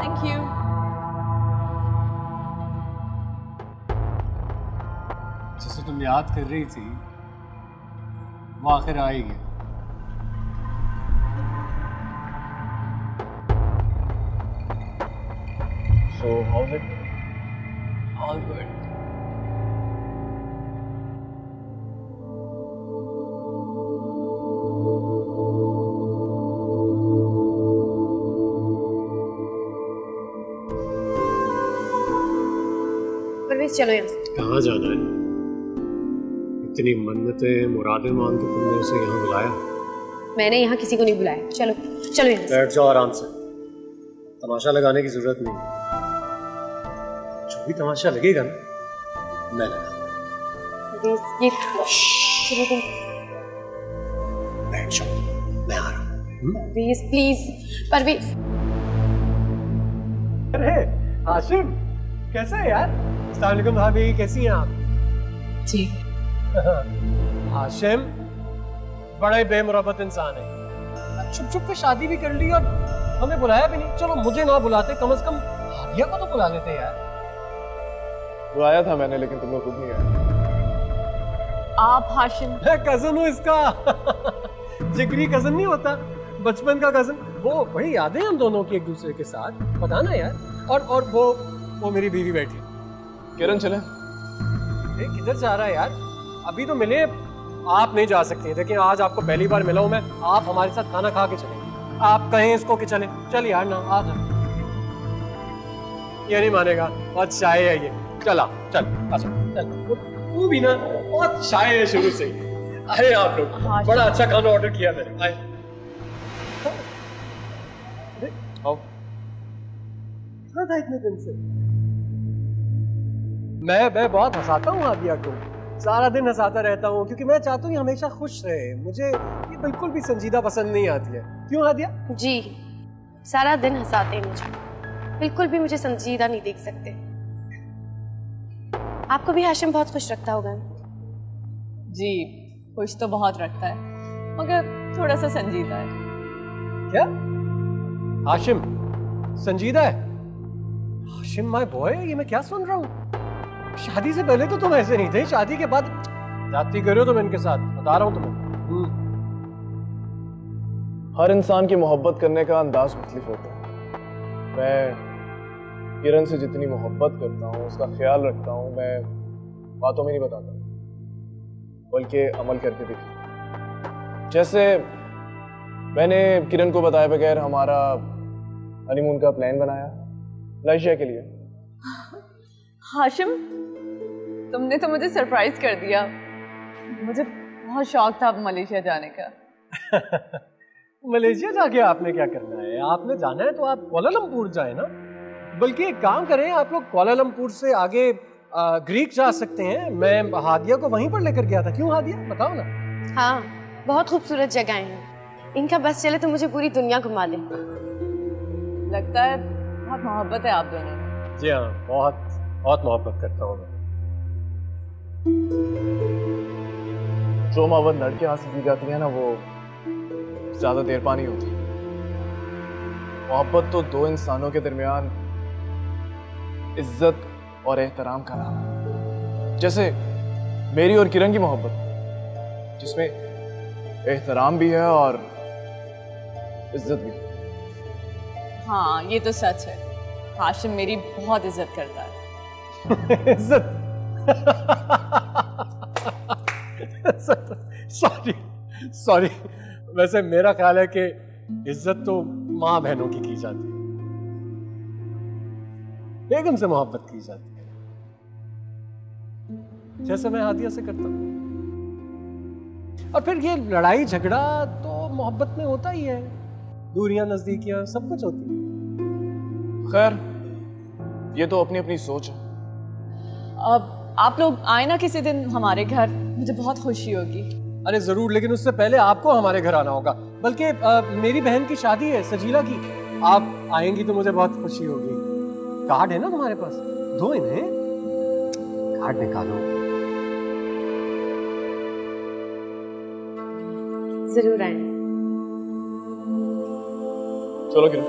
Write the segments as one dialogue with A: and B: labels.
A: Thank you.
B: जिसे तुम याद कर रही थी वो आखिर आएगी। So how's it?
A: All good.
C: Parvez चलो यहाँ से।
B: कहाँ जाना है? इतनी मन्नतें मुरादें मांग के तुमने उसे यहाँ बुलाया।
C: मैंने यहाँ किसी को नहीं बुलाया। चलो चलो यहाँ से।
B: बैठ जाओ आराम से, तमाशा लगाने की जरूरत नहीं। जो भी तमाशा लगेगा ना मैं लगा।
C: ये चलो तुम
B: बैठ जाओ, मैं आ रहा हूँ।
C: परवेज प्लीज। परवेज
B: अरे हाशिम कैसा है यार? अस्सलाम वालेकुम भाभी, कैसी हैं आप?
A: ठीक।
B: हाशिम बड़ा ही बेमुरब्बत इंसान है। छुप छुप के शादी भी कर ली और हमें बुलाया भी नहीं। चलो मुझे ना बुलाते, कम से कम हादिया को तो बुला लेते यार।
D: बुलाया था मैंने लेकिन तुम लोग खुद नहीं आए।
A: आप हाशिम?
B: मैं कजन हूँ इसका। जिगरी कजन नहीं होता, बचपन का कजन। वो बड़ी यादें हम दोनों की एक दूसरे के साथ, पता ना यार। और वो मेरी बीवी बैठी।
D: किरण चले?
B: किधर जा रहा है यार? अभी तो मिले, आप नहीं जा सकते। देखिए आज आपको पहली बार मिला हूं मैं, आप हमारे साथ खाना खा के चलें। आप कहें इसको कि चले, चल यार ना आ जा। ये नहीं मानेगा, बहुत शाय है ये। चला चल अच्छा चल। तू भी ना बहुत शाय है शुरू से ही। अरे आप लोग बड़ा अच्छा खाना ऑर्डर किया मैंने। आए आओ। कहाँ था इतने दिन से? मैं बहुत हंसाता हूँ आदिया को, सारा दिन हंसाता रहता हूँ क्योंकि मैं चाहता हूँ हमेशा खुश रहे। मुझे ये बिल्कुल भी संजीदा पसंद नहीं आती है। क्यों आदिया?
C: जी सारा दिन हंसाते हैं मुझे, बिल्कुल भी मुझे संजीदा नहीं देख सकते। आपको भी हाशिम बहुत खुश रखता होगा।
A: जी खुश तो बहुत रखता है, मगर थोड़ा सा संजीदा है।
B: क्या हाशिम संजीदा है? हाशिम माय बॉय, ये मैं क्या सुन रहा हूँ? शादी से पहले तो तुम ऐसे नहीं थे, शादी के बाद जाती करो तुम इनके साथ, बता रहा हूँ तुम्हें।
D: हर इंसान की मोहब्बत करने का अंदाज मुख्तलिफ होता है। मैं किरण से जितनी मोहब्बत करता हूँ, उसका ख्याल रखता हूँ, मैं बातों में नहीं बताता बल्कि अमल करके दिखाता। जैसे मैंने किरण को बताए बगैर हमारा हनीमून का प्लान बनाया मलेशिया के लिए।
A: हाशिम तुमने तो मुझे सरप्राइज कर दिया। मुझे बहुत शौक था मलेशिया जाने का।
B: मलेशिया जाके आपने क्या करना है? आपने जाना है तो आप कुआलालंपुर जाए ना। बल्कि एक काम करें, आप लोग कुआलालंपुर से आगे ग्रीक जा सकते हैं। मैं हादिया को वहीं पर लेकर गया था। क्यों हादिया, बताओ ना।
C: हाँ बहुत खूबसूरत जगह हैं, इनका बस चले तो मुझे पूरी दुनिया घुमा दे।
A: लगता है बहुत मोहब्बत है आप दोनों में।
B: जी हाँ, बहुत बहुत मोहब्बत करता हूँ मैं।
D: जो मोहब्बत लड़के हासिल की जाती है ना, वो ज्यादा देर पा नहीं होती। मोहब्बत तो दो इंसानों के दरमियान इज्जत और एहतराम का नाम है। जैसे मेरी और किरण की मोहब्बत, जिसमें एहतराम भी है और इज्जत भी।
A: हाँ ये तो सच है, हाशिम मेरी बहुत इज्जत करता है।
B: इज्जत? सॉरी सॉरी, वैसे मेरा ख्याल है कि इज्जत तो माँ बहनों की जाती है, बेगम से मोहब्बत की जाती है, जैसे मैं हादिया से करता हूँ। और फिर ये लड़ाई झगड़ा तो मोहब्बत में होता ही है, दूरियां नजदीकियां सब कुछ होती है।
D: खैर ये तो अपनी अपनी सोच है।
A: अब आप लोग आए ना किसी दिन हमारे घर, मुझे बहुत खुशी होगी।
B: अरे जरूर, लेकिन उससे पहले आपको हमारे घर आना होगा। बल्कि मेरी बहन की शादी है सजीला की, आप आएंगी तो मुझे बहुत खुशी होगी। कार्ड है ना तुम्हारे पास? दो इन्हें, कार्ड निकालो।
C: जरूर आए।
D: चलो Kiran.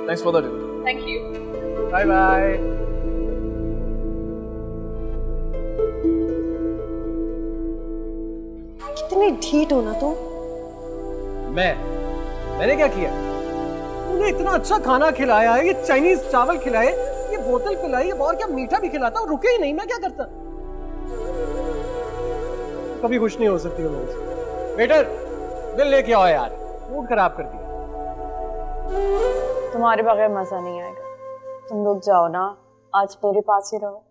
D: Thanks for the dinner.
A: Thank you.
B: Bye bye.
C: कितनी ढीठ हो ना तुम।
B: मैंने क्या किया? तूने इतना अच्छा खाना खिलाया है, ये चाइनीज चावल खिलाए, ये बोतल पिलाई, और क्या मीठा भी खिलाता, और रुके ही नहीं, मैं क्या करता? कभी खुश नहीं हो सकती हो मेरे से। वेटर, बिल लेके आओ यार, मूड खराब कर दिया।
A: तुम्हारे बगैर मजा नहीं आएगा, तुम लोग जाओ ना, आज मेरे पास ही रहो।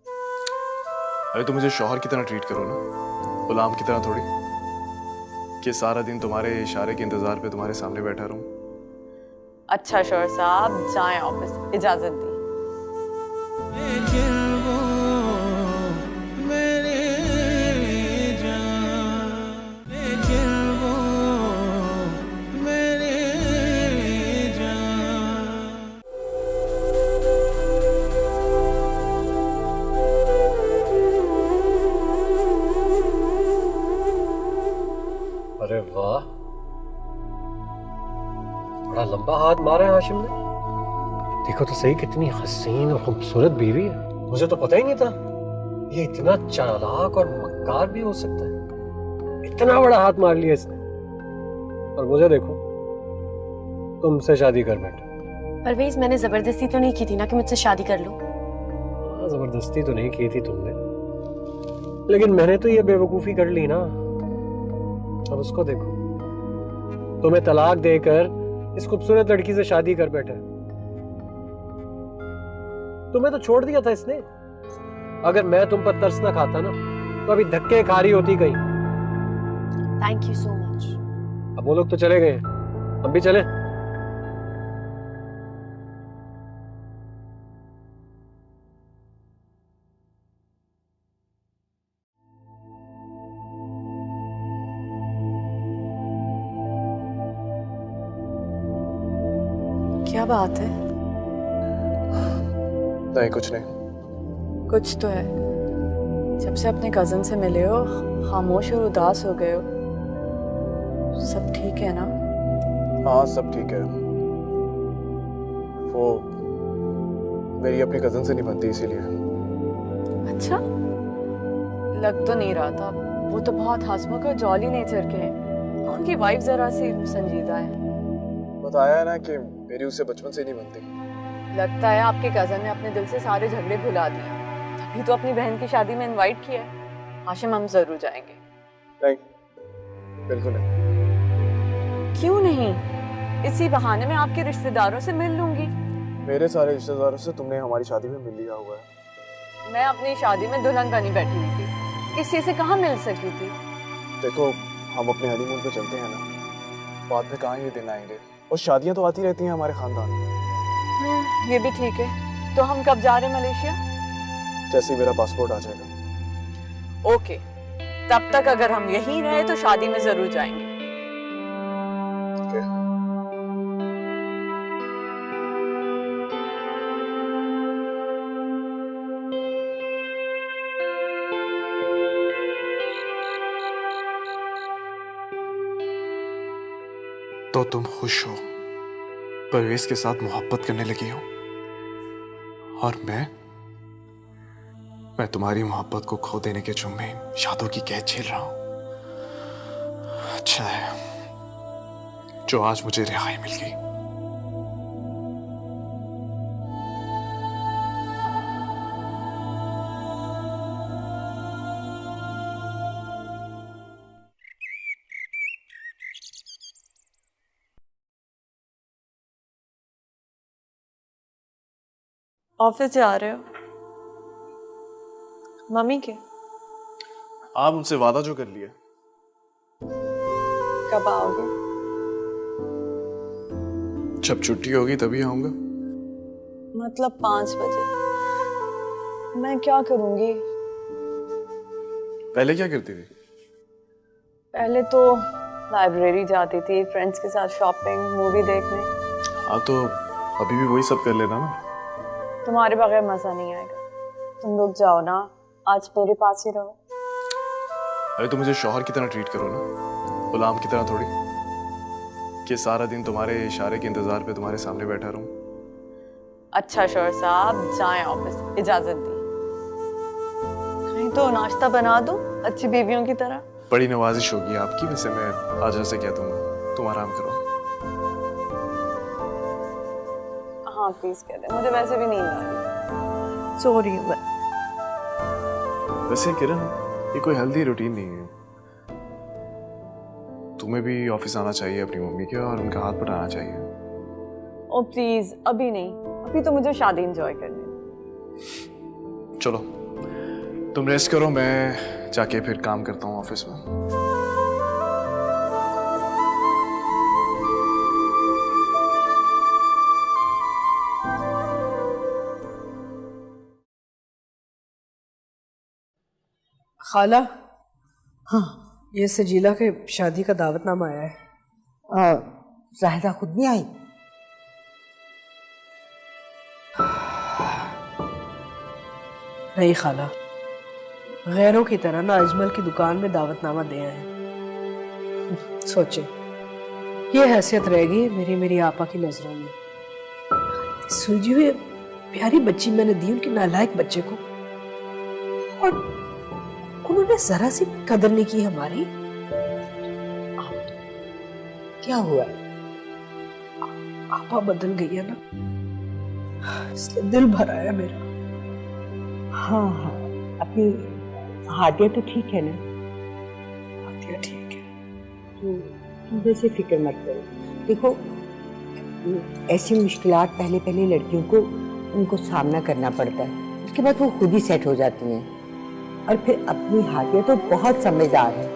D: अरे तुम मुझे शौहर की तरह ट्रीट करो ना, गुलाम की तरह थोड़ी कि सारा दिन तुम्हारे इशारे के इंतजार पे तुम्हारे सामने बैठा रहूं।
A: अच्छा शौहर साहब, जाएं ऑफिस, इजाजत दी।
B: अरे वाह, बड़ा लंबा हाथ मारा है हाशिम ने। देखो तो सही, कितनी हसीन और खूबसूरत बीवी है। मुझे तो पता ही नहीं था ये इतना चालाक और मक्कार भी हो सकता है। इतना बड़ा हाथ मार लिया इसने। और मुझे देखो, तुमसे शादी कर बैठा।
C: परवेज, मैंने जबरदस्ती तो नहीं की थी ना कि मुझसे शादी कर लो।
B: हाँ, जबरदस्ती तो नहीं की थी तुमने, लेकिन मैंने तो ये बेवकूफी कर ली ना। अब उसको देखो, तुम्हें तलाक देकर इस खूबसूरत लड़की से शादी कर बैठा है। तुम्हें तो छोड़ दिया था इसने। अगर मैं तुम पर तरस ना खाता ना, तो अभी धक्के खा रही होती कहीं।
C: Thank you so much.
B: अब वो लोग तो चले गए, हम भी चले।
A: क्या बात है?
D: नहीं, कुछ नहीं।
A: कुछ तो है। जब से अपने कजन से मिले हो, खामोश और उदास हो गए हो। सब ठीक है ना?
D: हाँ, सब ठीक है। वो मेरी अपनी कजन से नहीं बनती, इसीलिए।
A: अच्छा, लग तो नहीं रहा था। वो तो बहुत हंसमुख और जॉली नेचर के हैं। उनकी वाइफ जरा सी संजीदा है।
D: बताया ना कि मेरी उससे बचपन से नहीं बनती।
A: लगता है आपके कजन ने अपने दिल से सारे झगड़े भुला दिए, तभी तो अपनी बहन की शादी में इनवाइट किया है। हाशिम, हम जरूर जाएंगे।
D: नहीं, बिल्कुल नहीं।
A: क्यों नहीं? इसी बहाने मैं आपके रिश्तेदारों से मिल लूंगी।
D: मेरे सारे रिश्तेदारों से तुमने हमारी शादी में मिल लिया हुआ है।
A: मैं अपनी शादी में दुल्हन बनी बैठी हुई थी, किसी से कहाँ मिल सकी थी।
D: देखो, हम अपने हनीमून पे चलते हैं ना, बाद में कहाँ ये दिन आएंगे। और शादियां तो आती रहती हैं हमारे खानदान में।
A: ये भी ठीक है। तो हम कब जा रहे हैं मलेशिया?
D: जैसे ही मेरा पासपोर्ट आ जाएगा।
A: ओके, तब तक अगर हम यहीं रहे तो शादी में जरूर जाएंगे।
D: ओके। तो तुम खुश हो, परवेज के साथ मोहब्बत करने लगी हो, और मैं तुम्हारी मोहब्बत को खो देने के जुम्मे यादों की कैद झेल रहा हूं। अच्छा है जो आज मुझे रिहाई मिल गई।
A: ऑफिस जा रहे हो? मम्मी के?
D: आप उनसे वादा जो कर लिया।
A: कब आओगे?
D: जब छुट्टी होगी तभी आऊंगा।
A: मतलब 5 बजे। मैं क्या करूंगी?
D: पहले क्या करती थी?
A: पहले तो लाइब्रेरी जाती थी, फ्रेंड्स के साथ शॉपिंग, मूवी देखने।
D: हाँ, तो अभी भी वही सब कर लेना ना।
A: तुम्हारे बगैर मजा नहीं आएगा, तुम लोग जाओ ना, आज मेरे पास ही रहो।
D: अरे तुम मुझे शौहर की तरह ट्रीट करो ना, गुलाम की तरह थोड़ी कि सारा दिन तुम्हारे इशारे के इंतजार पे तुम्हारे सामने बैठा रहूं।
A: अच्छा शोर साहब, जाएं ऑफिस, इजाजत दी। कहीं तो नाश्ता बना दूं अच्छी बीवियों की तरह।
D: बड़ी नवाजिश होगी आपकी, वैसे मैं हाजरा से कह दूंगा तुम आराम करो।
A: हाँ प्लीज कह दे, मुझे वैसे भी नींद आ रही। सॉरी।
D: वैसे किरण, ये कोई हेल्दी रूटीन नहीं है। तुम्हें भी ऑफिस आना चाहिए अपनी मम्मी के और उनका हाथ बटाना चाहिए।
A: ओ प्लीज, अभी नहीं, अभी तो मुझे शादी एंजॉय करनी है।
D: चलो तुम रेस्ट करो, मैं जाके फिर काम करता हूँ ऑफिस में।
E: खाला, हाँ, ये सजीला के शादी का दावतनामा आया है।
F: जाहिदा खुद नहीं आई?
E: नहीं खाला, गैरों की तरह ना अजमल की दुकान में दावतनामा दे आए हैं। सोचे ये हैसियत रहेगी मेरी आपा की नजरों में। सुलझी हुई प्यारी बच्ची मैंने दी उनके नालायक बच्चे को, और उन्होंने जरा सी कदर नहीं की हमारी।
F: क्या हुआ है?
E: आपा बदल गई है ना, इसलिए दिल भर आया मेरा।
F: हाँ हाँ, अपनी हादिया तो ठीक है ना?
E: हादिया ठीक है।
F: तुम वैसे फिक्र मत करो। देखो, ऐसी मुश्किलात पहले पहले लड़कियों को उनको सामना करना पड़ता है, उसके बाद वो खुद ही सेट हो जाती हैं। और फिर अपनी हादिया तो बहुत समझदार है।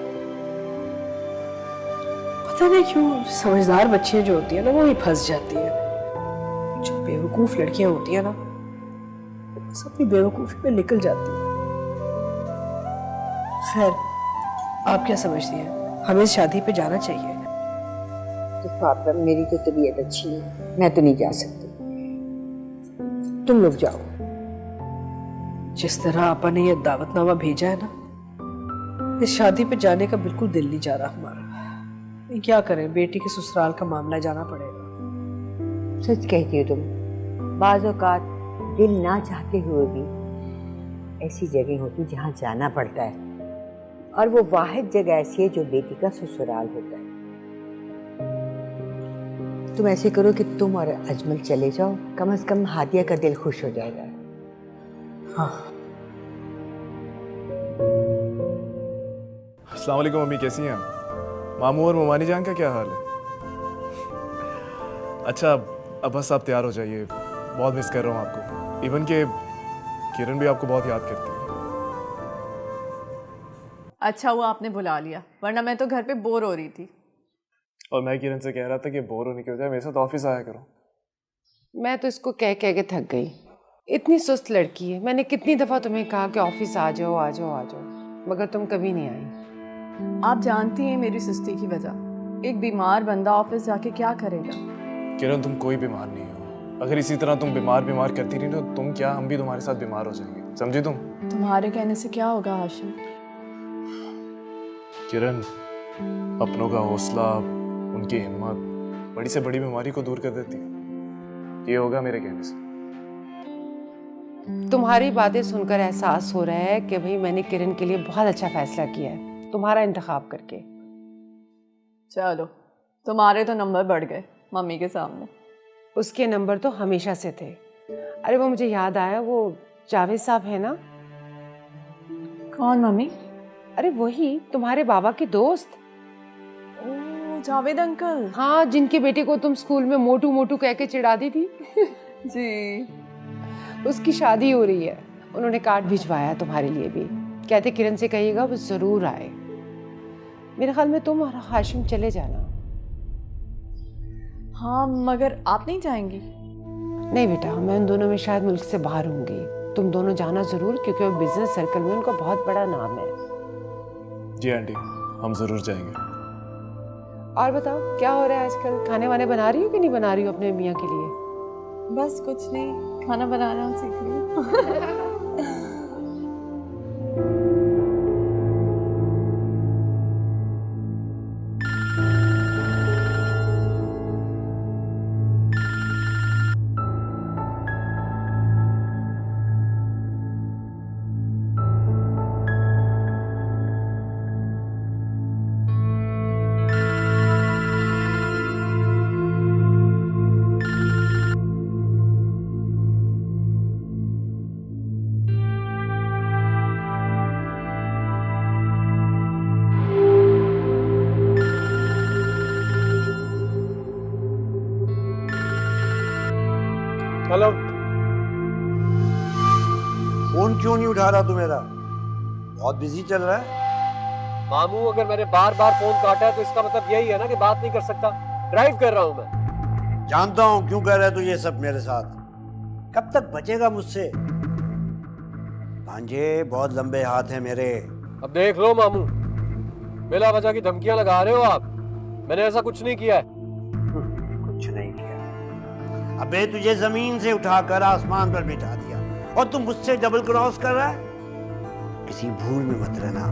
E: पता नहीं क्यों समझदार बच्चियां जो होती है ना, वो ही फंस जाती है। जो बेवकूफ लड़कियां होती है ना, बस अपनी बेवकूफी में निकल जाती है। खैर, आप क्या समझती हैं? हमें इस शादी पे जाना चाहिए?
F: देखो आप, मेरी तो तबीयत अच्छी है, मैं तो नहीं जा सकती, तुम लोग जाओ।
E: जिस तरह आपा ने ये दावतनामा भेजा है ना, इस शादी पे जाने का बिल्कुल दिल नहीं जा रहा हमारा। ये क्या करें, बेटी के ससुराल का मामला जाना पड़ेगा।
F: सच कहती हो तुम। बाज़ औक़ात दिल ना चाहते हुए भी ऐसी जगह होती जहाँ जाना पड़ता है, और वो वाहिद जगह ऐसी है जो बेटी का ससुराल होता है। तुम ऐसे करो कि तुम और अजमल चले जाओ, कम से कम हादिया का दिल खुश हो जाएगा।
E: हाँ।
D: अस्सलाम वालेकुम मम्मी, कैसी हैं? मामू और ममानी जान का क्या हाल है? अच्छा, अब बस आप तैयार हो जाइए, बहुत मिस कर रहा हूँ आपको। इवन के किरण भी आपको बहुत याद करती है।
A: अच्छा हुआ आपने बुला लिया, वरना मैं तो घर पे बोर हो रही थी।
D: और मैं किरण से कह रहा था कि बोर होने की बजाय मेरे साथ ऑफिस आया करो।
G: मैं तो इसको कह कह के थक गई। इतनी सुस्त लड़की है, मैंने कितनी दफ़ा तुम्हें कहा कि ऑफिस आ जाओ आ जाओ आ जाओ, मगर तुम कभी नहीं आई।
A: आप जानती हैं मेरी सुस्ती की वजह। एक बीमार बंदा ऑफिस जाके क्या करेगा?
D: किरण, तुम कोई बीमार नहीं हो। अगर इसी तरह तुम बीमार करती रही तो तुम क्या, हम भी तुम्हारे साथ बीमार हो जाएंगे, समझी तुम?
A: तुम्हारे कहने से क्या होगा हाशिम?
D: किरण, अपनों का हौसला, उनकी हिम्मत बड़ी से बड़ी बीमारी को दूर कर देती है। ये होगा मेरे कहने से।
G: तुम्हारी बातें सुनकर एहसास हो रहा है कि भाई मैंने किरण के लिए बहुत अच्छा फैसला किया है, तुम्हारा इंतखाब करके।
A: चलो, तुम्हारे तो नंबर बढ़ गए मम्मी के सामने।
G: उसके नंबर तो हमेशा से थे। अरे वो मुझे याद आया, वो जावेद साहब है ना?
A: कौन मम्मी?
G: अरे वही तुम्हारे बाबा के दोस्त।
A: ओह, जावेद अंकल।
G: हाँ, जिनके बेटे को तुम स्कूल में मोटू मोटू कह के चिढ़ाती थी।
A: जी।
G: उसकी शादी हो रही है, उन्होंने कार्ड भिजवाया तुम्हारे लिए भी। कहते किरण से कहिएगा वो जरूर आए। मेरे ख्याल में तुम और हाशिम चले जाना।
A: हाँ, मगर आप नहीं जाएंगी?
G: नहीं बेटा, मैं उन दोनों में शायद मुल्क से बाहर होंगी। तुम दोनों जाना जरूर, क्योंकि वो बिजनेस सर्कल में उनका बहुत बड़ा नाम है।
D: जी आंटी, हम जरूर जाएंगे।
G: और बताओ क्या हो रहा है आजकल? खाने वाने बना रही हो कि नहीं बना रही हो अपने मियाँ के लिए?
A: बस कुछ नहीं, खाना बनाना सीख रही हूँ।
B: हेलो।
H: फोन क्यों नहीं उठा रहा तू मेरा? बहुत बिजी चल रहा है।
B: मामू, अगर मैंने बार बार फोन काटा है तो इसका मतलब यही है ना कि बात नहीं कर सकता। ड्राइव कर रहा हूं मैं।
H: जानता हूं क्यों कर रहा है तू ये सब मेरे साथ। कब तक बचेगा मुझसे? भांजे, बहुत लंबे हाथ हैं मेरे।
B: अब देख लो मामू, बिला वजह की धमकियां लगा रहे हो आप। मैंने ऐसा कुछ नहीं किया है।
H: कुछ नहीं किया। अबे तुझे जमीन से उठाकर आसमान पर बिठा दिया और तुम मुझसे डबल क्रॉस कर रहा है। किसी भूल में मत रहना।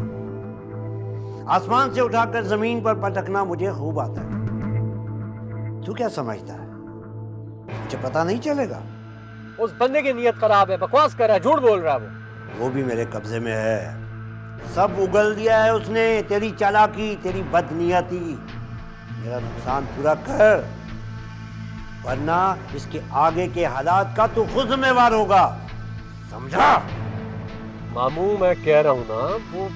H: आसमान से उठाकर जमीन पर पटकना मुझे खूब आता है। तू क्या समझता है मुझे पता नहीं चलेगा?
B: उस बंदे की नीयत खराब है, बकवास कर रहा है, झूठ बोल रहा है
H: वो भी मेरे कब्जे में है। सब उगल दिया है उसने। तेरी चालाकी, तेरी बदनीयती। मेरा नुकसान पूरा कर, वरना इसके आगे के हालात का तू खुद जिम्मेवार होगा, समझा?
B: मामू, मैं कह रहा हूँ ना, वो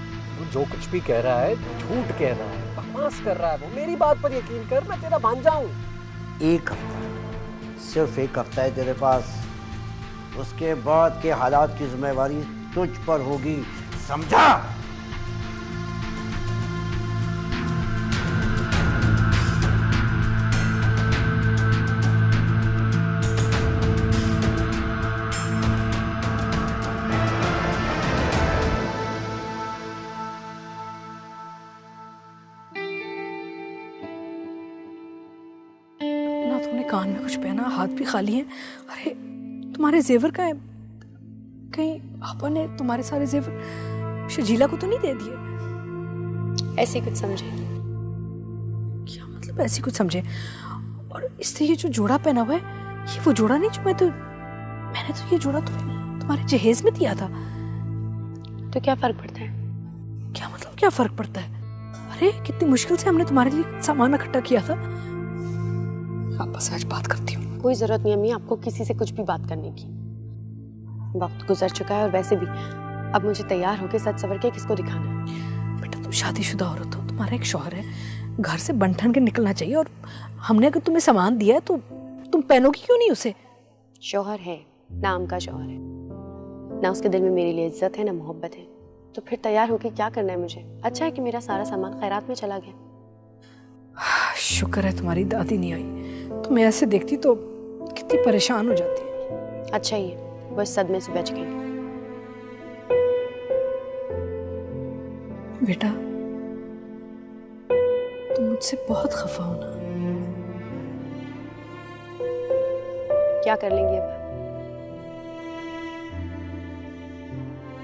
B: जो कुछ भी कह रहा है झूठ कह रहा है, बकवास कर रहा है वो। मेरी बात पर यकीन कर, मैं तेरा भांजा हूँ।
H: एक हफ्ता, सिर्फ एक हफ्ता है तेरे पास। उसके बाद के हालात की जिम्मेवारी तुझ पर होगी, समझा?
E: ना तुमने कान में कुछ पहना, हाथ भी खाली है। अरे तुम्हारे जेवर का है? कहीं आपा ने तुम्हारे सारे जेवर शजीला को तो नहीं दे दिए?
C: ऐसे कुछ समझे।
E: क्या मतलब ऐसी कुछ समझे? और इससे ये जो जोड़ा पहना हुआ है, ये वो जोड़ा नहीं जो मैंने तो ये जोड़ा तुम्हारे जहेज में दिया था।
C: तो क्या फर्क पड़ता है?
E: क्या मतलब क्या फर्क पड़ता है? अरे कितनी मुश्किल से हमने तुम्हारे लिए सामान इकट्ठा किया था। हाँ, बस आज बात करती हूँ।
C: कोई जरूरत नहीं अम्मी आपको किसी से कुछ भी बात करने की। वक्त गुजर चुका है और वैसे भी अब मुझे तैयार होके सच सवर के किसको दिखाना है।
E: बेटा, तुम शादीशुदा औरत हो, तुम्हारा एक शौहर है, घर से बन ठन के निकलना चाहिए। और हमने अगर तुम्हें सामान दिया है तो तुम पहनोगी क्यों नहीं उसे?
C: शौहर है, नाम का शौहर है ना, उसके दिल में मेरे लिए इज्जत है ना मोहब्बत है। तो फिर तैयार होके क्या करना है मुझे? अच्छा है कि मेरा सारा सामान खैरात में चला गया।
E: शुक्र है तुम्हारी दादी नहीं आई, तुम्हें ऐसे देखती तो कितनी परेशान हो जाती।
C: अच्छा ही है, वो इस सदमे से बच गई।
E: बेटा, तुम मुझसे बहुत खफा हो ना?
C: क्या कर लेंगी अब?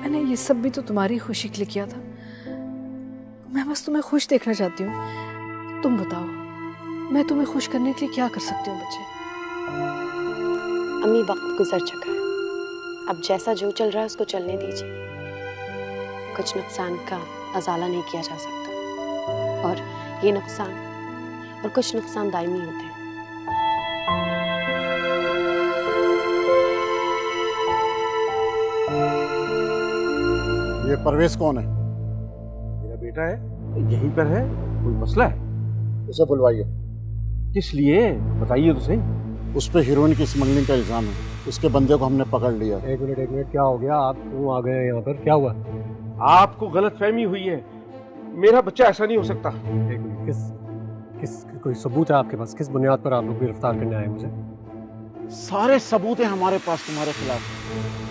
E: मैंने ये सब भी तो तुम्हारी खुशी के लिए किया था। मैं बस तुम्हें खुश देखना चाहती हूँ। तुम बताओ, मैं तुम्हें खुश करने के लिए क्या कर सकती हूँ बच्चे?
C: अम्मी, वक्त गुजर चुका है, अब जैसा जो चल रहा है उसको चलने दीजिए। कुछ नुकसान का अजाला नहीं किया जा सकता, और ये नुकसान और कुछ नुकसान दायमी होते हैं।
I: ये परवेज कौन है?
J: मेरा बेटा है, यहीं पर है। कोई मसला है?
I: उसे बुलवाइए।
J: किस लिए बताइए तो सही।
I: उस पर हीरोइन की स्मगलिंग का इल्जाम है। उसके बंदे को हमने पकड़ लिया।
B: एक मिनट, क्या हो गया? आप क्यों आ गए यहाँ पर? क्या हुआ?
J: आपको गलतफहमी हुई है, मेरा बच्चा ऐसा नहीं हो सकता।
B: एक मिनट, किस कोई सबूत है आपके पास? किस बुनियाद पर आप लोग गिरफ्तार करने आए मुझे?
I: सारे सबूत हैं हमारे पास तुम्हारे खिलाफ।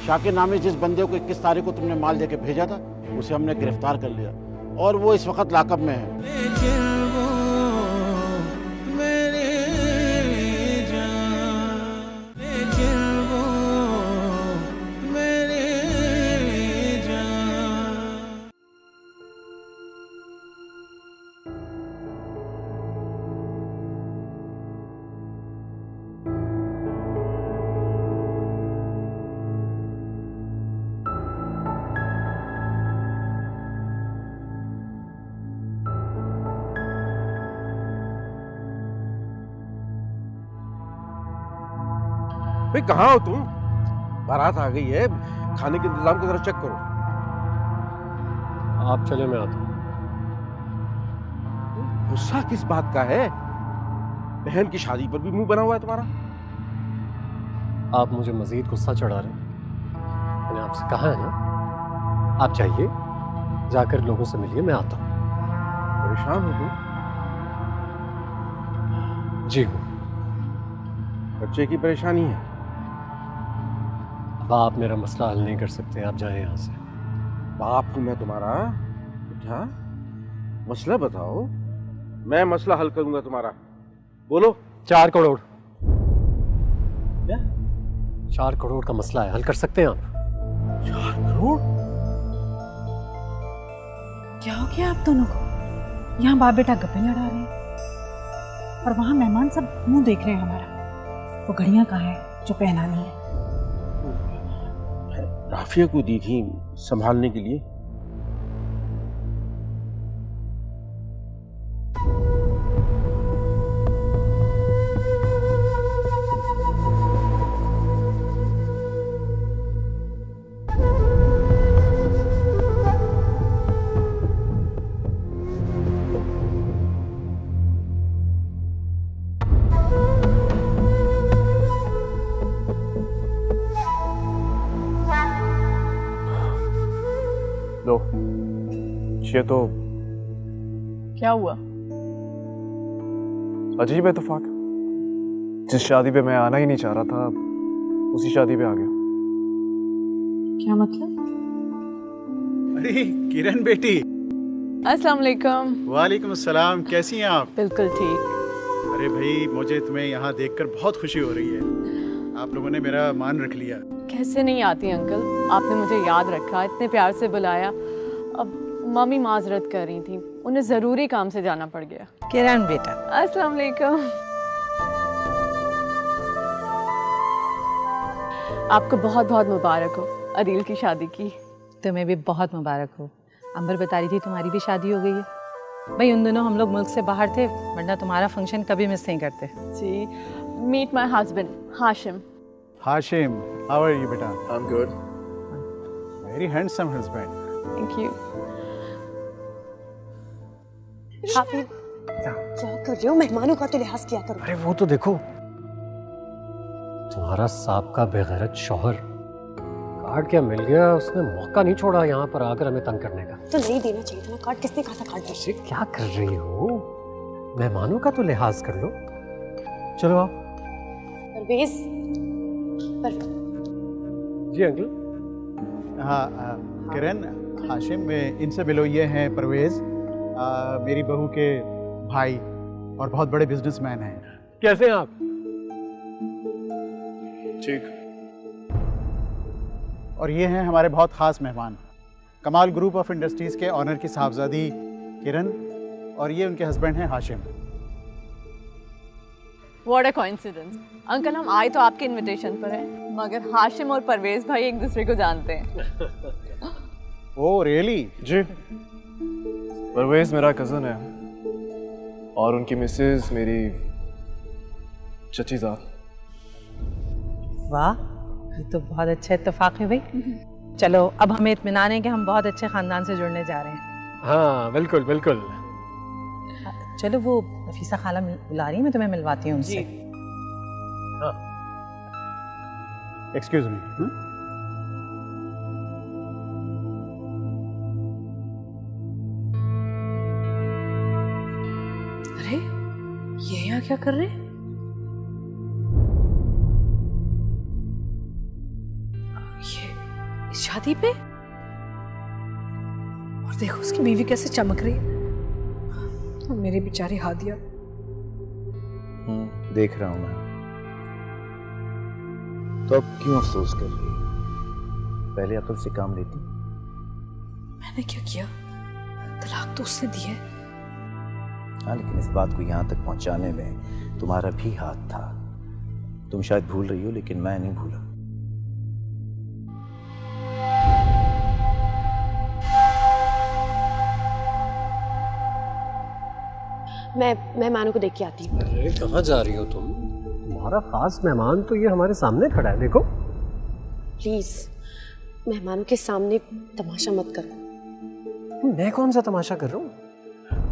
I: शाकिर नामे जिस बंदे को 21 तारीख को तुमने माल देके भेजा था, उसे हमने गिरफ्तार कर लिया और वो इस वक्त लाकअप में है।
J: भाई कहाँ हो तुम? बारात आ गई है, खाने के इंतजाम को जरा चेक करो।
B: आप चले, मैं आता हूँ।
J: गुस्सा किस बात का है? बहन की शादी पर भी मुंह बना हुआ है तुम्हारा।
B: आप मुझे मजीद गुस्सा चढ़ा रहे हैं। मैंने आपसे कहा है ना, आप जाइए, जाकर लोगों से मिलिए, मैं आता हूँ।
J: परेशान हो तुम?
B: जी हूँ।
J: बच्चे की परेशानी है।
B: अब आप मेरा मसला हल नहीं कर सकते, आप जाएं यहाँ से।
J: बाप हूं मैं तुम्हारा। क्या मसला बताओ, मैं मसला हल करूंगा तुम्हारा। बोलो।
B: 4 करोड़। क्या? 4 करोड़ का मसला है, हल कर सकते हैं आप?
J: 4 करोड़?
K: क्या हो गया आप दोनों को? यहाँ बाप बेटा गप्पे लड़ा रहे हैं और वहां मेहमान सब मुंह देख रहे हैं हमारा। वो घड़ियां कहाँ है जो पहनानी है?
J: राफिया को दी थी संभालने के लिए।
D: लो, ये तो
A: क्या हुआ?
D: अजीब इत्तेफाक। जिस शादी पे मैं आना ही नहीं चाह रहा था, उसी शादी पे आ गया।
K: क्या मतलब?
L: अरे किरण बेटी।
A: अस्सलाम वालेकुम।
L: वालेकुम अस्सलाम, कैसी हैं आप?
A: बिल्कुल ठीक।
L: अरे भाई, मुझे तुम्हें यहाँ देखकर बहुत खुशी हो रही है। आप लोगों ने मेरा मान रख लिया।
A: कैसे नहीं आती अंकल, आपने मुझे याद रखा, इतने प्यार से बुलाया। अब मम्मी माजरत कर रही थी, उन्हें ज़रूरी काम से जाना पड़ गया।
K: किरण बेटा।
A: अस्सलाम वालेकुम। आपको बहुत बहुत मुबारक हो अदील की शादी की।
K: तुम्हें भी बहुत मुबारक हो। अंबर बता रही थी तुम्हारी भी शादी हो गई है। भाई उन दिनों हम लोग मुल्क से बाहर थे, वरना तुम्हारा फंक्शन कभी मिस नहीं करते।
A: जी। Meet my husband Hashim.
L: Hashim, how are you बेटा?
D: I am good.
L: Very handsome husband.
A: Thank you.
C: Hafiz, क्या कर रहे हो? मेहमानों का तो लिहाज किया करो।
B: अरे वो तो देखो, तुम्हारा साहब बेगैरत शौहर कार्ड क्या मिल गया, उसने मौका नहीं छोड़ा यहाँ पर आकर हमें तंग करने का।
C: तो नहीं देना चाहिए था ना कार्ड, किसने कहा था कार्ड दे?
B: अरे क्या कर रही हो? मेहमानों का तो लिहाज कर लो। चलो आओ।
C: परवेज,
B: जी अंकल।
L: हाँ किरण, हाशिम में इनसे मिलो, ये हैं परवेज, मेरी बहू के भाई और बहुत बड़े बिजनेसमैन हैं।
B: कैसे हैं आप?
D: ठीक।
L: और ये हैं हमारे बहुत ख़ास मेहमान, कमाल ग्रुप ऑफ इंडस्ट्रीज़ के ऑनर की साहबजादी किरण, और ये उनके हस्बैंड हैं Hashim.
A: What a coincidence। Uncle हम आए तो आपके इनविटेशन पर हैं, मगर हाशिम और परवेज भाई एक दूसरे को जानते हैं।
L: Oh really?
D: जी, परवेज मेरा कज़न है और उनकी मिसेज मेरी चची साहब।
K: वाह, ये तो बहुत अच्छा इत्तेफाक है भाई। चलो अब हमें इत्मीनान है कि हम बहुत अच्छे खानदान से जुड़ने जा रहे हैं।
B: हाँ बिल्कुल बिल्कुल।
K: चलो वो नफीसा खाला बुला रही है, मैं तुम्हें मिलवाती हूँ उनसे।
L: Excuse me.
E: अरे ये यहाँ क्या कर रहे हैं? ये शादी पे? और देखो उसकी बीवी कैसे चमक रही है। मेरी बेचारी हादिया।
M: देख रहा हूं मैं। तो अब क्यों अफसोस कर रही है? पहले अकल से काम लेती।
E: मैंने क्या किया? तलाक तो उसने दी है।
M: हाँ, लेकिन इस बात को यहाँ तक पहुंचाने में तुम्हारा भी हाथ था। तुम शायद भूल रही हो, लेकिन मैं नहीं भूला।
C: मैं मेहमानों को देख के आती हूँ।
B: अरे कहाँ जा रही हो तुम? तुम्हारा खास मेहमान तो ये हमारे सामने खड़ा है, देखो।
C: प्लीज मेहमानों के सामने तमाशा मत करो।
B: मैं कौन सा तमाशा कर रहा हूँ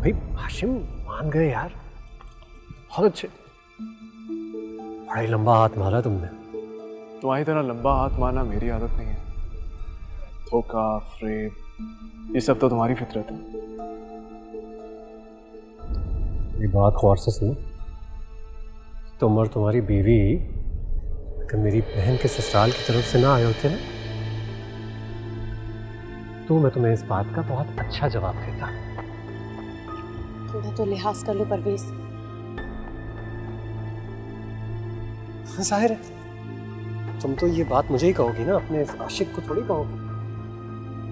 B: भाई? हाशिम मान गए यार, बहुत अच्छे। बड़ा ही लंबा हाथ मारा तुमने।
D: तुम्हारी तरह लंबा हाथ मारना मेरी आदत नहीं है। धोखा, फ्रेब, ये सब तो तुम्हारी फितरत है।
B: ये बात गौर से सुनो, तुम और तुम्हारी बीवी अगर मेरी बहन के ससुराल की तरफ से ना आए होते ना, तो मैं तुम्हें इस बात का बहुत अच्छा जवाब देता।
C: थोड़ा तो लिहाज कर लो परवेज।
B: जाहिर है तुम तो ये बात मुझे ही कहोगी ना, अपने इस आशिक को थोड़ी कहोगी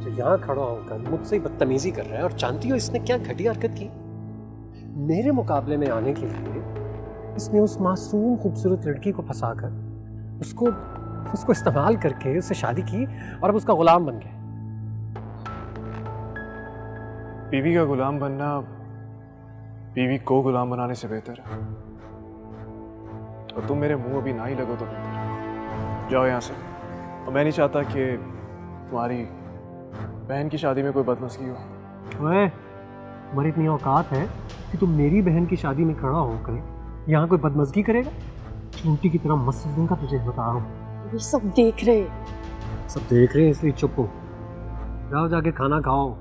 B: जो यहाँ खड़ा होकर मुझसे ही बदतमीजी कर रहा है। और जानती हो इसने क्या घटिया हरकत की? मेरे मुकाबले में आने के लिए इसने उस मासूम खूबसूरत लड़की को फंसाकर उसको इस्तेमाल करके उससे शादी की और अब उसका गुलाम बन गया।
D: बीवी का गुलाम बनना बीवी को गुलाम बनाने से बेहतर है। और तुम मेरे मुंह अभी ना ही लगो तो बेहतर है। जाओ यहाँ से। और मैं नहीं चाहता कि तुम्हारी बहन की शादी में कोई बदमज़गी हो।
B: ओए, तुम्हारी इतनी औकात है कि तुम मेरी बहन की शादी में खड़ा होकर यहाँ कोई बदमज़गी करेगा? चूंटी की तरह मस्जिद दूंगा तुझे, बता रहा हूँ।
C: ये सब देख रहे हैं।
B: सब देख रहे हैं इसलिए चुप हो। जाओ जाके खाना खाओ,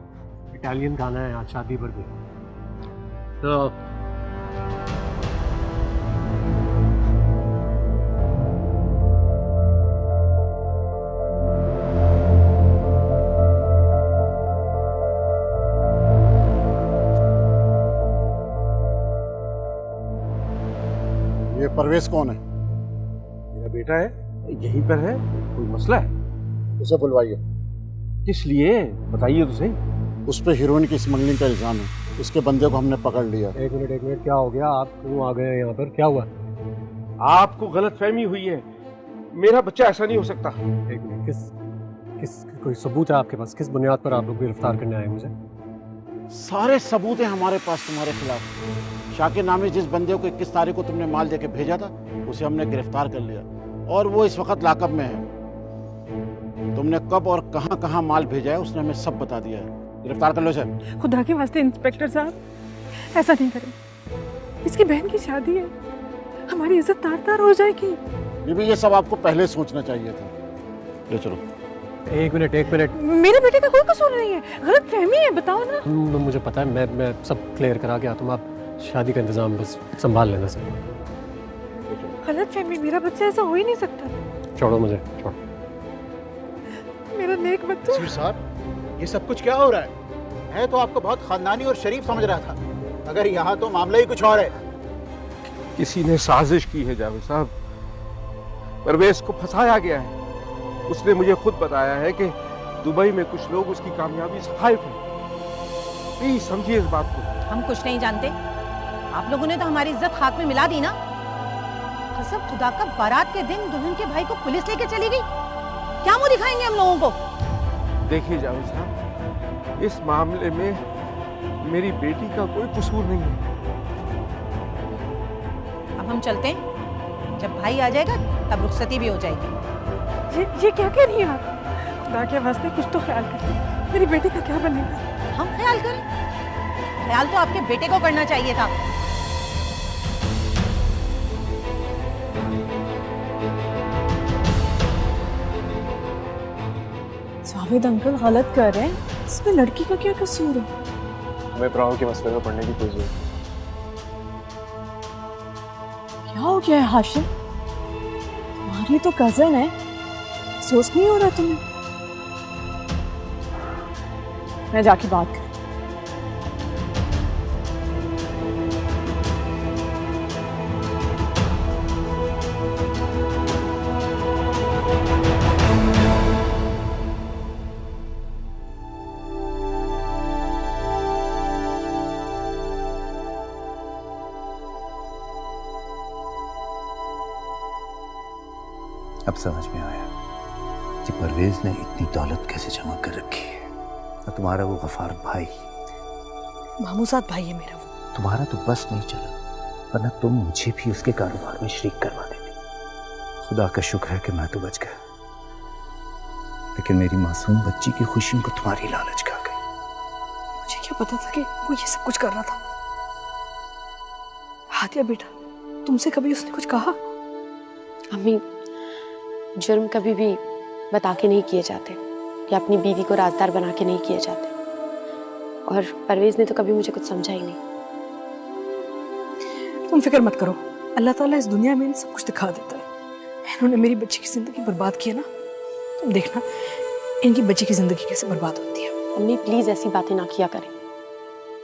B: इटालियन खाना है आज शादी पर भी। तो
I: ये परवेज कौन है?
J: मेरा बेटा है, यहीं पर है। कोई मसला है?
I: उसे बुलवाइए।
J: किस लिए बताइए तो सही।
I: उस पर हीरोइन की स्मगलिंग का इल्जाम है। उसके बंदे को हमने पकड़ लिया।
B: एक मिनट, क्या हो गया? आप क्यों आ गए हैं यहाँ पर? क्या हुआ?
J: आपको गलतफहमी हुई है, मेरा बच्चा ऐसा नहीं हो सकता।
B: एक मिनट, किस कोई सबूत है आपके पास? किस बुनियाद पर आप लोग गिरफ्तार करने आए मुझे?
I: सारे सबूत हैं हमारे पास तुम्हारे खिलाफ। शाकिर नामी जिस बंदे को 21 तारीख को तुमने माल देके भेजा था, उसे हमने गिरफ्तार कर लिया और वो इस वक्त लाकअप में है। तुमने कब और कहां कहां माल भेजा है उसने हमें सब बता दिया है। गिरफ्तार कर लो इसे।
K: खुदा के वास्ते इंस्पेक्टर साहब, ऐसा नहीं करें। इसकी बहन की शादी है, हमारी इज्जत तार तार हो जाएगी।
I: बीबी, ये सब आपको पहले सोचना चाहिए था। ले चलो।
B: एक मिनट,
K: मेरे बेटे का कोई कसूर नहीं है, गलत फहमी है, बताओ ना।
B: मुझे पता है, मैं सब क्लियर करा के आता हूँ। आप शादी का इंतजाम बस संभाल लेना सर।
K: गलत फहमी, मेरा बच्चा ऐसा हो ही नहीं सकता।
B: छोड़ो मुझे, छोड़ो।
K: मेरा नेक बच्चा।
L: वजीर साहब, ये सब कुछ क्या हो रहा है? मैं तो आपको बहुत खानदानी और शरीफ समझ रहा था, मगर यहाँ तो मामला ही कुछ और है।
J: किसी ने साजिश की है जावेद साहब। परवेज को फंसाया गया है। उसने मुझे खुद बताया है कि दुबई में कुछ लोग उसकी कामयाबी से खाइफ हैं। प्लीज समझिए इस बात को।
N: हम कुछ नहीं जानते। आप लोगों ने तो हमारी इज्जत खाक में मिला दी ना। कसम खुदा का, बारात के दिन दुल्हन के भाई को पुलिस लेके चली गई। क्या मुंह दिखाएंगे हम लोगों को?
J: देखिए जावेद साहब, इस मामले में मेरी बेटी का कोई कसूर नहीं है।
N: अब हम चलते हैं। जब भाई आ जाएगा तब रुखसती भी हो जाएगी।
K: ये क्या कह रही हैं आप? खुदा के वास्ते कुछ तो ख्याल करिए, मेरी बेटी का क्या बनेगा?
N: हम ख्याल करें? ख्याल तो आपके बेटे को करना चाहिए था।
K: जावेद अंकल गलत कर रहे हैं, इसमें लड़की का क्या कसूर है?
D: हमें प्राणों के मसले में पढ़ने की कोई जरूरत नहीं।
K: क्या हो गया है हाशिम? तुम्हारी तो कजन है, अफसोस नहीं हो रहा तुम्हें? मैं जाके बात कर।
M: अब समझ में आया कि परवेज ने इतनी दौलत कैसे जमा कर रखी है। और तुम्हारा वो गफार भाई,
K: मामूजात भाई है मेरा वो।
M: तुम्हारा तो बस नहीं चला, वरना तुम मुझे भी उसके कारोबार में शरीक करवा देती। खुदा का शुक्र है कि मैं तो बच गया, लेकिन मेरी मासूम बच्ची की खुशियों को तुम्हारी लालच खा गई।
K: मुझे क्या पता था कि वो ये सब कुछ कर रहा था। हादिया बेटा, तुमसे कभी उसने कुछ कहा?
C: अम्मी, जुर्म कभी भी बता के नहीं किए जाते या अपनी बीवी को राजदार बना के नहीं किए जाते। और परवेज ने तो कभी मुझे कुछ समझा ही नहीं।
E: तुम फिक्र मत करो, अल्लाह ताला इस दुनिया में सब कुछ दिखा देता है। इन्होंने मेरी बच्ची की जिंदगी बर्बाद की है ना, तुम देखना इनकी बच्ची की जिंदगी कैसे बर्बाद होती है।
C: अम्मी प्लीज ऐसी बातें ना किया करें।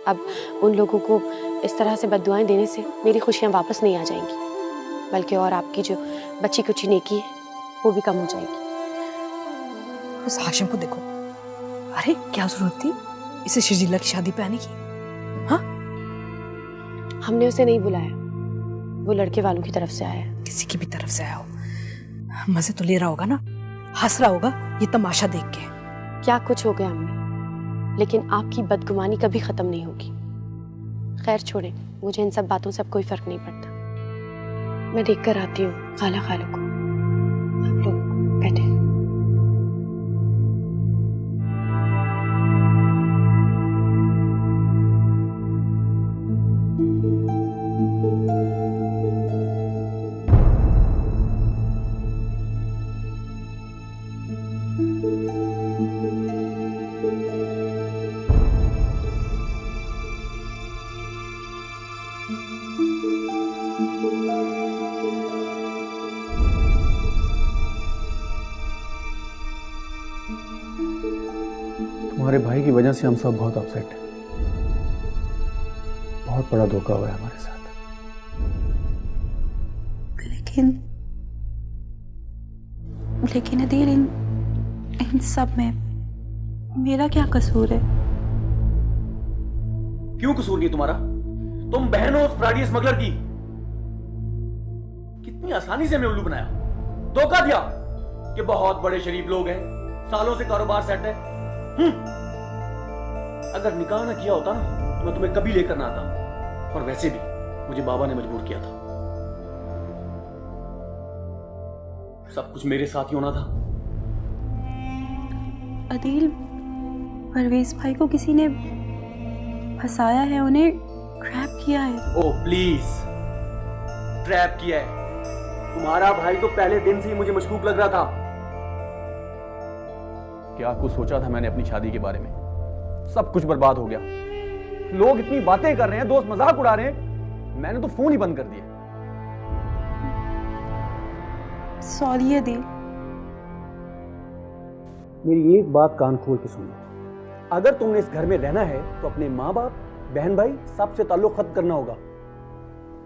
C: अब उन लोगों को इस तरह से बद्दुआएं देने से मेरी खुशियां वापस नहीं आ जाएंगी, बल्कि और आपकी जो बच्ची कुची नेकी है वो भी कम हो जाएगी।
E: उस हाशिम को देखो, अरे क्या जरूरत थी इसे शर्जीला की शादी पे आने की? हाँ,
C: हमने उसे नहीं बुलाया, वो लड़के वालों की तरफ से आया।
E: किसी की भी तरफ से आया हो, मजे तो ले रहा होगा ना, हंस रहा होगा ये तमाशा देख के।
C: क्या कुछ हो गया अम्मी, लेकिन आपकी बदगुमानी कभी खत्म नहीं होगी। खैर छोड़े, मुझे इन सब बातों से अब कोई फर्क नहीं पड़ता। मैं देख कर आती हूँ खाला खालों को। आप लोग बैठे।
D: तुम्हारे भाई की वजह से हम सब बहुत अपसेट हैं। बहुत बड़ा धोखा हुआ है हमारे साथ।
O: लेकिन अदील, इन सब में मेरा क्या कसूर है?
P: क्यों कसूर नहीं तुम्हारा? तुम बहन हो उस फ्राडी स्मगलर की। कितनी आसानी से हमें उल्लू बनाया, धोखा दिया कि बहुत बड़े शरीफ लोग हैं, सालों से कारोबार सेट है। अगर निकाह ना किया होता ना तो मैं तुम्हें कभी लेकर ना आता। और वैसे भी मुझे बाबा ने मजबूर किया था। सब कुछ मेरे साथ ही होना था।
O: अदील, परवेज भाई को किसी ने फंसाया है, उन्हें ट्रैप किया है।
P: ओह प्लीज, ट्रैप किया है? तुम्हारा भाई तो पहले दिन से ही मुझे मशकूक लग रहा था। क्या कुछ सोचा था मैंने अपनी शादी के बारे में? सब कुछ बर्बाद हो गया। लोग इतनी बातें कर रहे हैं, दोस्त मजाक उड़ा रहे हैं, मैंने तो फोन ही बंद कर दिया।
O: सॉरी अदील।
P: मेरी एक बात कान खोल के सुनो, अगर तुमने इस घर में रहना है तो अपने माँ बाप, बहन भाई सबसे ताल्लुक खत्म करना होगा।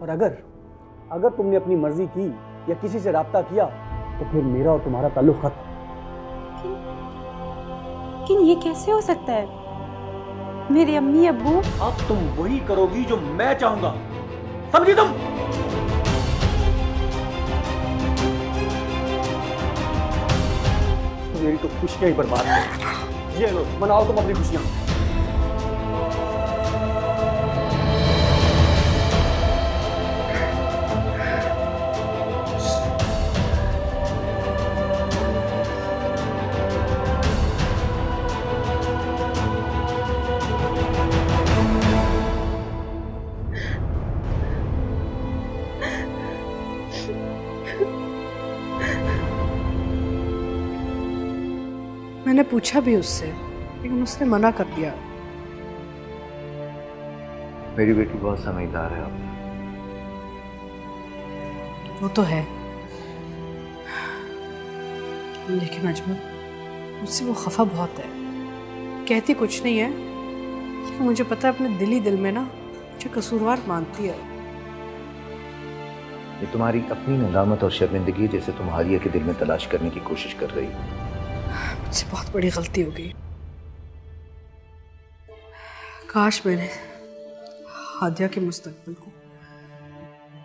P: और अगर तुमने अपनी मर्जी की या किसी से राब्ता किया तो फिर मेरा और तुम्हारा ताल्लुक खत्म।
O: लेकिन ये कैसे हो सकता है? मेरे अम्मी अब्बू।
P: अब तुम वही करोगी जो मैं चाहूंगा, समझी तुम? मेरी तो खुशियां ही बर्बाद है। ये लो, मनाओ तुम अपनी खुशियां।
E: मैंने पूछा भी उससे, लेकिन उसने मना कर दिया।
M: मेरी बेटी बहुत समझदार है। आप
E: वो तो है, लेकिन अजमल मुझसे वो खफा बहुत है। कहती कुछ नहीं है, लेकिन मुझे पता है अपने दिल में ना मुझे कसूरवार मानती है।
M: ये तुम्हारी अपनी नदामत और शर्मिंदगी है, जैसे तुम हालिया के दिल में तलाश करने की कोशिश कर रही हो।
E: मुझसे बहुत बड़ी गलती हो गई। काश मैंने हादिया के मुस्तकबिल को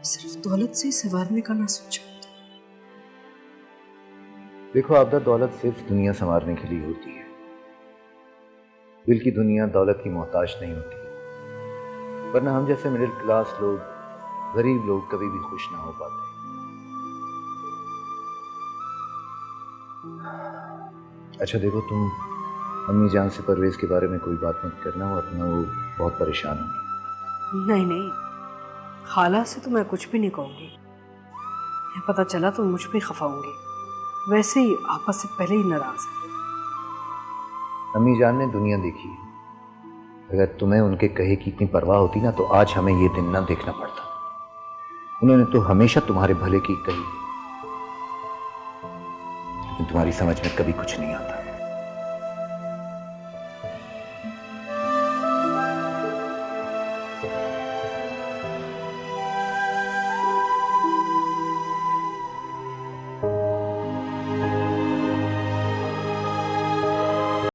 E: सिर्फ दौलत से ही संवारने का ना सोचा।
M: देखो आपदा, दौलत सिर्फ दुनिया संवारने के लिए होती है। दिल की दुनिया दौलत की मोहताज नहीं होती, वरना हम जैसे मिडिल क्लास लोग, गरीब लोग कभी भी खुश ना हो पाते। अच्छा देखो, तुम अम्मी जान से परवेज के बारे में कोई बात मत करना, वरना वो बहुत परेशान होंगी।
E: नहीं नहीं, खाला से तो मैं कुछ भी नहीं कहूँगी। पता चला तो मुझ पे खफा होंगी। वैसे ही आपस से पहले ही नाराज है।
M: अम्मी जान ने दुनिया देखी है। अगर तुम्हें उनके कहे की इतनी परवाह होती ना तो आज हमें ये दिन ना देखना पड़ता। उन्होंने तो हमेशा तुम्हारे भले की कही, लेकिन तुम्हारी समझ में कभी कुछ नहीं आता।